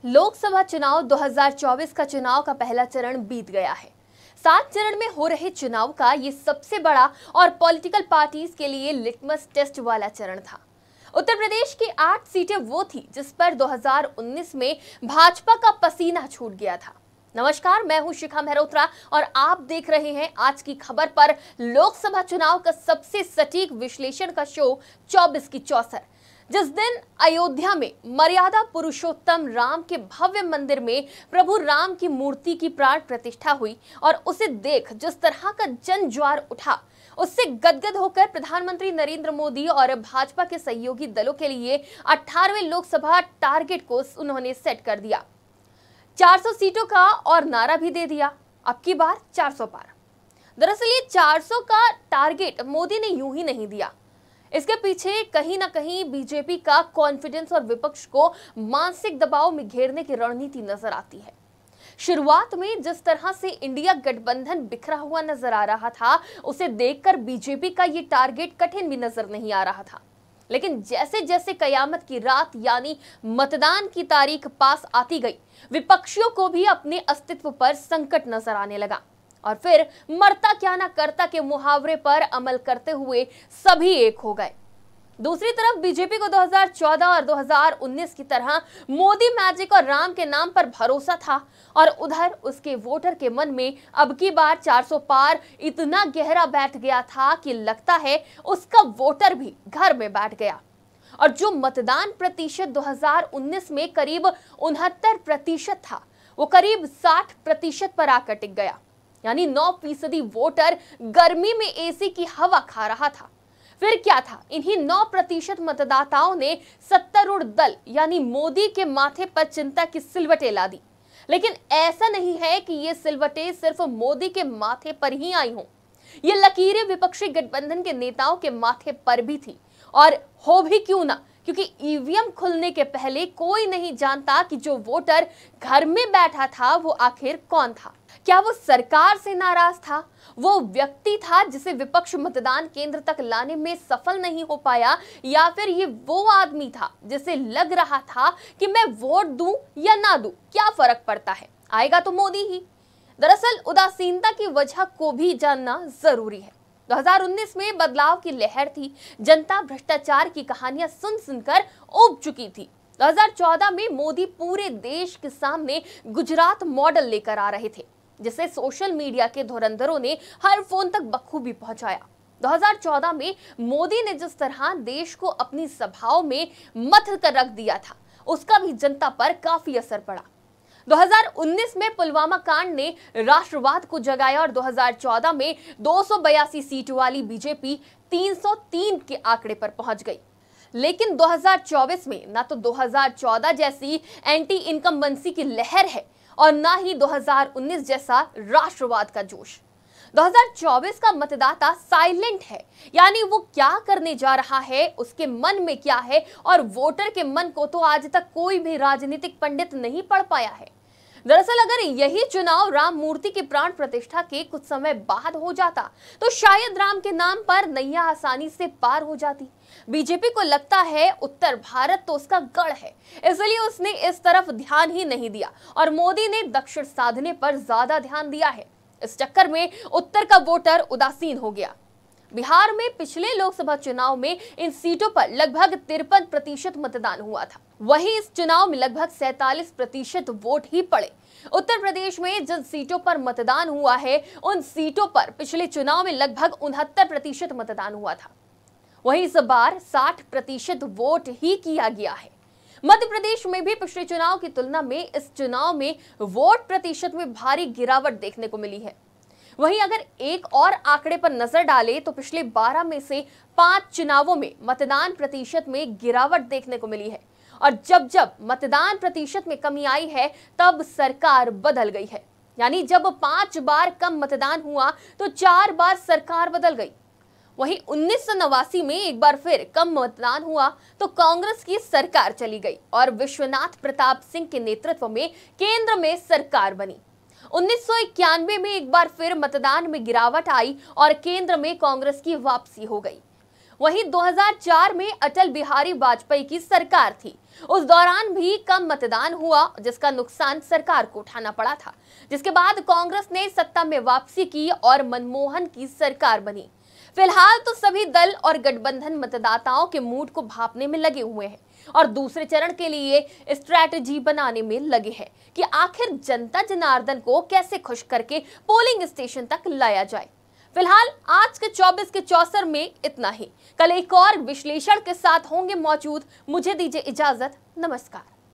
लोकसभा चुनाव 2024 का चुनाव का पहला चरण बीत गया है। 7 चरण में हो रहे चुनाव का ये सबसे बड़ा और पॉलिटिकल पार्टीज के लिए लिटमस टेस्ट वाला चरण था। उत्तर प्रदेश की 8 सीटें वो थी जिस पर 2019 में भाजपा का पसीना छूट गया था। नमस्कार, मैं हूं शिखा मेहरोत्रा और आप देख रहे हैं आज की खबर पर लोकसभा चुनाव का सबसे सटीक विश्लेषण का शो 24 की चौसर। जिस दिन अयोध्या में मर्यादा पुरुषोत्तम राम के भव्य मंदिर में प्रभु राम की मूर्ति की प्राण प्रतिष्ठा हुई और उसे देख जिस तरह का जन ज्वार उठा, उससे गदगद होकर प्रधानमंत्री नरेंद्र मोदी और भाजपा के सहयोगी दलों के लिए 18वें लोकसभा टारगेट को उन्होंने सेट कर दिया। 400 सीटों का और नारा भी दे दिया, अब की बार 400 पार। दरअसल ये 400 का टारगेट मोदी ने यूं ही नहीं दिया, इसके पीछे कहीं ना कहीं बीजेपी का कॉन्फिडेंस और विपक्ष को मानसिक दबाव में घेरने की रणनीति नजर आती है। शुरुआत में जिस तरह से इंडिया गठबंधन बिखरा हुआ नजर आ रहा था, उसे देखकर बीजेपी का ये टारगेट कठिन भी नजर नहीं आ रहा था। लेकिन जैसे जैसे कयामत की रात यानी मतदान की तारीख पास आती गई, विपक्षियों को भी अपने अस्तित्व पर संकट नजर आने लगा और फिर मरता क्या ना करता के मुहावरे पर अमल करते हुए सभी एक हो गए। दूसरी तरफ बीजेपी को 2014 और 2019 की तरह मोदी मैजिक और राम के नाम पर भरोसा था और उधर उसके वोटर के मन में अब की बार 400 पार इतना गहरा बैठ गया था कि लगता है उसका वोटर भी घर में बैठ गया। और जो मतदान प्रतिशत 2019 में करीब 69% था, वो करीब 60% पर आकर टिक गया। यानी 9% वोटर गर्मी में एसी की हवा खा रहा था। फिर क्या था, इन्हीं 9% मतदाताओं ने सत्तारूढ़ दल यानी मोदी के माथे पर चिंता की सिलवटें ला दी। लेकिन ऐसा नहीं है कि ये सिलवटें सिर्फ मोदी के माथे पर ही आई हों, ये लकीरें विपक्षी गठबंधन के नेताओं के माथे पर भी थी। और हो भी क्यों ना, क्योंकि ईवीएम खुलने के पहले कोई नहीं जानता कि जो वोटर घर में बैठा था वो आखिर कौन था। क्या वो सरकार से नाराज था, वो व्यक्ति था जिसे विपक्ष मतदान केंद्र तक लाने में सफल नहीं हो पाया, या फिर ये वो आदमी था जिसे लग रहा था कि मैं वोट दूं या ना दूं क्या फर्क पड़ता है, आएगा तो मोदी ही। दरअसल उदासीनता की वजह को भी जानना जरूरी है। 2019 में बदलाव की लहर थी, जनता भ्रष्टाचार की कहानियां सुन सुनकर ऊब चुकी थी। 2014 में मोदी पूरे देश के सामने गुजरात मॉडल लेकर आ रहे थे, जिसे सोशल मीडिया के धुरंधरों ने हर फोन तक बखूबी पहुंचाया। 2014 में मोदी ने जिस तरह देश को अपनी सभाओं में मथ कर रख दिया था, उसका भी जनता पर काफी असर पड़ा। 2019 में पुलवामा कांड ने राष्ट्रवाद को जगाया और 2014 में 282 सीट वाली बीजेपी 303 के आंकड़े पर पहुंच गई। लेकिन 2024 में ना तो 2014 जैसी एंटी इनकम्बेंसी की लहर है और ना ही 2019 जैसा राष्ट्रवाद का जोश। 2024 का मतदाता साइलेंट है, यानी वो क्या करने जा रहा है, उसके मन में क्या है, और वोटर के मन को तो आज तक कोई भी राजनीतिक पंडित नहीं पढ़ पाया है। दरअसल अगर यही चुनाव राम मूर्ति की प्राण प्रतिष्ठा के कुछ समय बाद हो जाता तो शायद राम के नाम पर नैया आसानी से पार हो जाती। बीजेपी को लगता है उत्तर भारत तो उसका गढ़ है, इसलिए उसने इस तरफ ध्यान ही नहीं दिया और मोदी ने दक्षिण साधने पर ज्यादा ध्यान दिया है। इस चक्कर में उत्तर का वोटर उदासीन हो गया। बिहार में पिछले लोकसभा चुनाव में इन सीटों पर लगभग 53% मतदान हुआ था, वहीं इस चुनाव में लगभग 47% वोट ही पड़े। उत्तर प्रदेश में जिन सीटों पर मतदान हुआ है, उन सीटों पर पिछले चुनाव में लगभग 69% मतदान हुआ था, वहीं इस बार 60% वोट ही किया गया है। मध्य प्रदेश में भी पिछले चुनाव की तुलना में इस चुनाव में वोट प्रतिशत में भारी गिरावट देखने को मिली है। वहीं अगर एक और आंकड़े पर नजर डाले तो पिछले 12 में से 5 चुनावों में मतदान प्रतिशत में गिरावट देखने को मिली है और जब जब मतदान प्रतिशत में कमी आई है तब सरकार बदल गई है। यानी जब 5 बार कम मतदान हुआ तो 4 बार सरकार बदल गई। वहीं 1989 में एक बार फिर कम मतदान हुआ तो कांग्रेस की सरकार चली गई और विश्वनाथ प्रताप सिंह के नेतृत्व में केंद्र में सरकार बनी। 1991 में एक बार फिर मतदान में गिरावट आई और केंद्र में कांग्रेस की वापसी हो गई। वहीं 2004 में अटल बिहारी वाजपेयी की सरकार थी उस दौरान भी कम मतदान हुआ, जिसका नुकसान सरकार को उठाना पड़ा था, जिसके बाद कांग्रेस ने सत्ता में वापसी की और मनमोहन की सरकार बनी। फिलहाल तो सभी दल और गठबंधन मतदाताओं के मूड को भांपने में लगे हुए हैं और दूसरे चरण के लिए स्ट्रैटेजी बनाने में लगे हैं कि आखिर जनता जनार्दन को कैसे खुश करके पोलिंग स्टेशन तक लाया जाए। फिलहाल आज के 24 के चौसर में इतना ही। कल एक और विश्लेषण के साथ होंगे मौजूद। मुझे दीजिए इजाजत। नमस्कार।